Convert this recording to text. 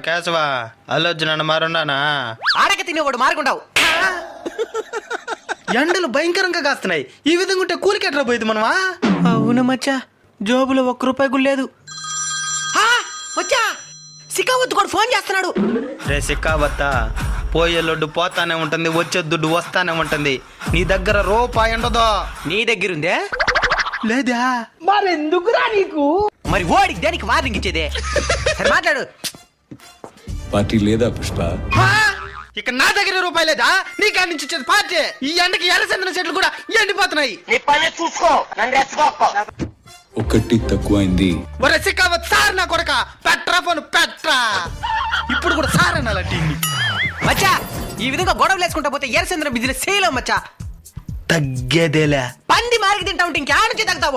కేశవ అల్లొచ్చు నన్ను మారున్నానా ఆడక తినేవాడు మారుకుంటావు. ఎండలు భయంకరంగా కాస్తున్నాయి. ఈ విధంగా ఉంటే కూలికెట్రా పోయింది మనమా. అవును మచ్చా, జోబులో 1 రూపాయి కూడా లేదు. వచ్చా సికావత్ కూడా ఫోన్ చేస్తున్నాడు. రే సిక్కావత్తా, పోయే లొడ్డు పోతానే ఉంటుంది, వచ్చే దుడ్డు వస్తానే ఉంటుంది. నీ దగ్గర రూపాయి ఉండదో. నీ దగ్గరుందే? లేదా? మరెందుకురా నీకు? మరి ఓడికి దేనికి వార్నింగ్ ఇచ్చేదే? సరే మాట్లాడు. పార్టీ లేదా పుష్ప? ఇక నా దగ్గర రూపాయి లేదా? నీ కాడి నుంచి ఇచ్చేది పార్టీ. ఈ ఎండకి ఎర్రచందన చెట్లు కూడా ఎండిపోతున్నాయి. ఒకటి తక్కువైంది. ఒరే సిక్కావత్ సార్, నా కొడక పెట్రా ఫోన్ పెట్రా. ఇప్పుడు కూడా సార్ అనాలంటే మచ్చా, ఈ విధంగా గొడవలు వేసుకుంటా పోతే ఎర్రచంద్ర బిజినెస్ చేయలేం మచ్చా. తగ్గేదేలే. పంది మారికి తింటా ఉంటే ఇంకేడ నుంచి తగ్గుతావు?